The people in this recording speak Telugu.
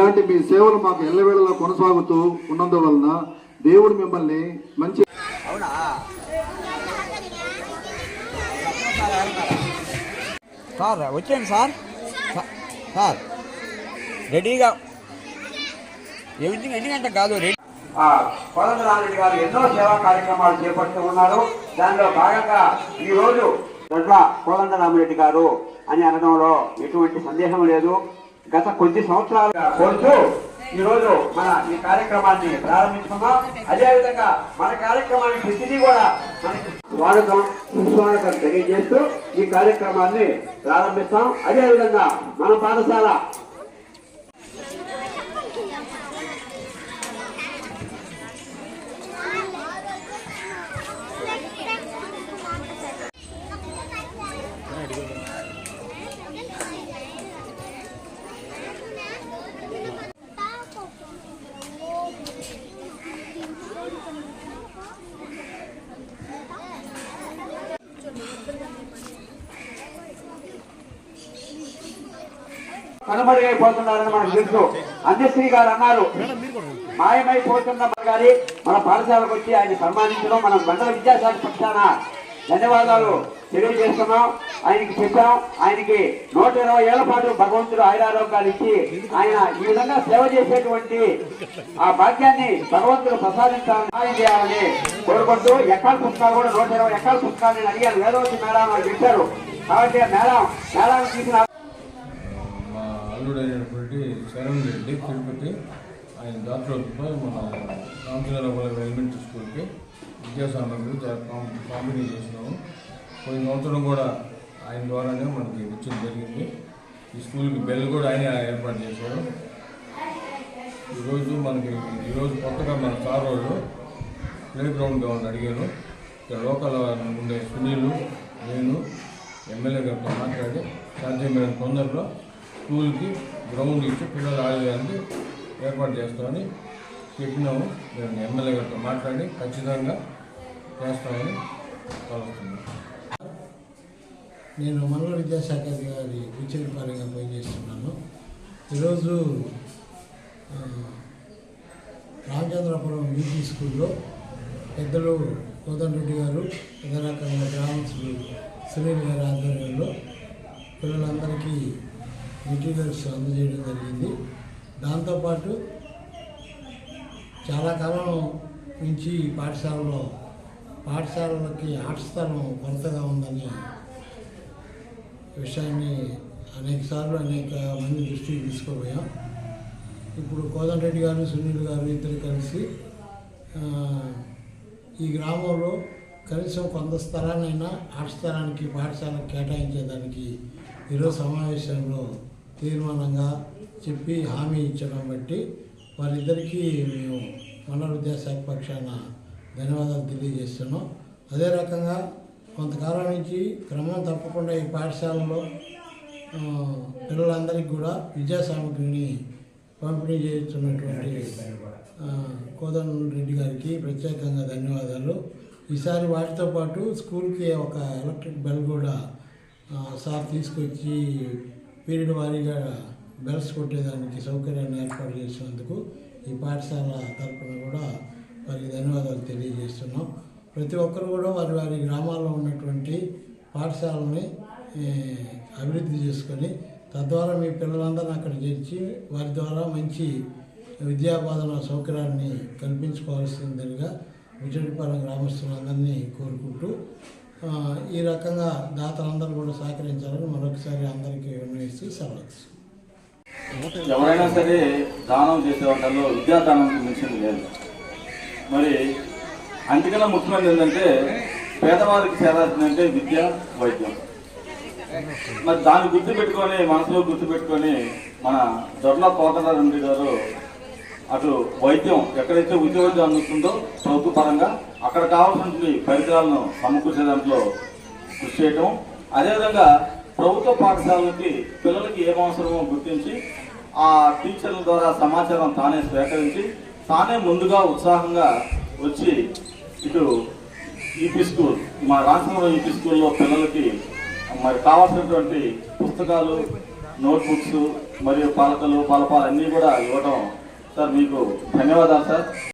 ఇలాంటి మీ సేవలు మాకు ఎల్లవేళలా కొనసాగుతూ ఉన్నందువలన దేవుడు మిమ్మల్ని మంచి సార్ వచ్చేయండి సార్ సార్ రెడీగా ఎన్ని గంటలకు కాదు రెడీ. కోదండరామిరెడ్డి గారు ఎన్నో సేవా కార్యక్రమాలు చేపడుతూ ఉన్నారు. దానిలో భాగంగా ఈరోజు దొడ్ల కోదండరామిరెడ్డి గారు అని అనడంలో ఎటువంటి సందేహం లేదు. గత కొద్ది సంవత్సరాలుగా కోరుతూ ఈరోజు మన ఈ కార్యక్రమాన్ని ప్రారంభించుకున్నాం. అదేవిధంగా మన కార్యక్రమాన్ని ప్రతిదీ కూడా మనకి స్వాగతం సుస్వాగతం తెలియజేస్తూ ఈ కార్యక్రమాన్ని ప్రారంభిస్తాం. అదేవిధంగా మన పాఠశాల కనుమరుగైపోతున్నారని మనకు తెలుసు. అంజశ్రీ గారు అన్నారు, మాయమైపోతున్న గారి మన పాఠశాలకు వచ్చి ఆయన సన్మానించడం మనం మండల విద్యాశాఖ పక్షాన ధన్యవాదాలు తెలియజేస్తున్నాం. ఆయనకి చెప్పాం, ఆయనకి 120 ఏళ్ల పాటు భగవంతుడు ఆయురారోగ్యాలు ఇచ్చి ఆయన ఈ విధంగా సేవ చేసేటువంటి ఆ భాగ్యాన్ని భగవంతుడు ప్రసాదించాలని సహాయం చేయాలని కోరుకుంటూ ఎక్కాల పుస్తకాలు కూడా 120 ఎక్కాల పుస్తకాలు నేను అడిగాను. వేదవతి మేడం వాళ్ళు చెప్పారు. కాబట్టి మేడం తీసిన అల్లుడైనటువంటి శరణ్ రెడ్డి తిరుపతి ఆయన దాతృత్వంతో మన రామచంద్రపురం ఎలిమెంటరీ స్కూల్కి విద్యా సామగ్రి పంపిణీ చేసినాము. కొన్ని సంవత్సరం కూడా ఆయన ద్వారానే మనకి ఇచ్చడం జరిగింది. ఈ స్కూల్కి బెల్ కూడా ఆయన ఏర్పాటు చేశారు. ఈరోజు కొత్తగా మన సార్ వాళ్ళు ప్లే గ్రౌండ్ కావాలని అడిగారు. ఇక్కడ లోకల్ ఉండే సునీలు నేను ఎమ్మెల్యే గారితో మాట్లాడి సాధ్యమైన తొందరలో స్కూల్కి గ్రౌండ్ ఇచ్చి పిల్లలు ఆడేదానికి ఏర్పాటు చేస్తామని చెప్పినాము. మేము ఎమ్మెల్యే గారితో మాట్లాడి ఖచ్చితంగా చేస్తామని కోరుతున్నాం. నేను మండల విద్యాశాఖ అధికారి విచలపాలెంగా పనిచేస్తున్నాను. ఈరోజు రామచంద్రపురం యూపీ స్కూల్లో పెద్దలు కోదండరెడ్డి గారు, ఇతర రకంగా గ్రామస్తులు సునీల్ గారి ఆధ్వర్యంలో పిల్లలందరికీ మెటీరియల్స్ అందజేయడం జరిగింది. దాంతోపాటు చాలా కాలం నుంచి పాఠశాలలకి ఆట స్థలం కొరతగా ఉందని విషయాన్ని అనేక మంది దృష్టికి తీసుకుపోయాం. ఇప్పుడు కోదండరెడ్డి గారు, సునీల్ గారు ఇద్దరు కలిసి ఈ గ్రామంలో కనీసం కొంత స్థలాన్నైనా ఆట స్థలానికి పాఠశాలకు కేటాయించేదానికి ఈరోజు సమావేశంలో తీర్మానంగా చెప్పి హామీ ఇచ్చడం బట్టి వారిద్దరికీ మేము మండల విద్యాశాఖ పక్షాన ధన్యవాదాలు తెలియజేస్తున్నాం. అదే రకంగా కొంతకాలం నుంచి క్రమం తప్పకుండా ఈ పాఠశాలలో పిల్లలందరికీ కూడా విద్యా సామగ్రిని పంపిణీ చేస్తున్నటువంటి కోదండరెడ్డి గారికి ప్రత్యేకంగా ధన్యవాదాలు. ఈసారి వాటితో పాటు స్కూల్కి ఒక ఎలక్ట్రిక్ బెల్ కూడా సార్ తీసుకొచ్చి పీరియడ్ వారీగా బెల్స్ కొట్టేదానికి సౌకర్యాన్ని ఏర్పాటు చేసినందుకు ఈ పాఠశాల తరఫున కూడా వారికి ధన్యవాదాలు తెలియజేస్తున్నాం. ప్రతి ఒక్కరు కూడా వారి గ్రామాల్లో ఉన్నటువంటి పాఠశాలని అభివృద్ధి చేసుకొని తద్వారా మీ పిల్లలందరినీ అక్కడ చేర్చి వారి ద్వారా మంచి విద్యాబోధన సౌకర్యాన్ని కల్పించుకోవాల్సిందిగా విజయపాలెం గ్రామస్తులందరినీ కోరుకుంటూ ఈ రకంగా దాతలందరూ కూడా సహకరించాలని మరొకసారి అందరికీ విన్నవిస్తూ సెలవు. ఎవరైనా సరే దానం చేసే వాటిల్లో విద్యాదానం మించింది లేదు. మరి అందుకన్నా ముఖ్యమైనది ఏంటంటే పేదవారికి చేరాల్సిందంటే విద్య, వైద్యం. మరి దాన్ని గుర్తుపెట్టుకొని మనసులో గుర్తుపెట్టుకొని మన దొడ్ల కోదండరెడ్డి గారు అటు వైద్యం ఎక్కడైతే ఉచిత వైద్యం అందుతుందో ప్రభుత్వ పరంగా అక్కడ కావాల్సిన పరికరాలను సమకూర్చే దాంట్లో కృషి చేయటం, అదేవిధంగా ప్రభుత్వ పాఠశాలలకి పిల్లలకి ఏం అవసరమో గుర్తించి ఆ టీచర్ల ద్వారా సమాచారం తానే స్వీకరించి తానే ముందుగా ఉత్సాహంగా వచ్చి ఇటు యూపీ స్కూల్ మా రాష్ట్రంలో యూపీ స్కూల్లో పిల్లలకి మరి కావాల్సినటువంటి పుస్తకాలు నోట్బుక్స్ మరియు పాలకలు పాలపాలు అన్నీ కూడా ఇవ్వడం సార్ మీకు ధన్యవాదాలు సార్.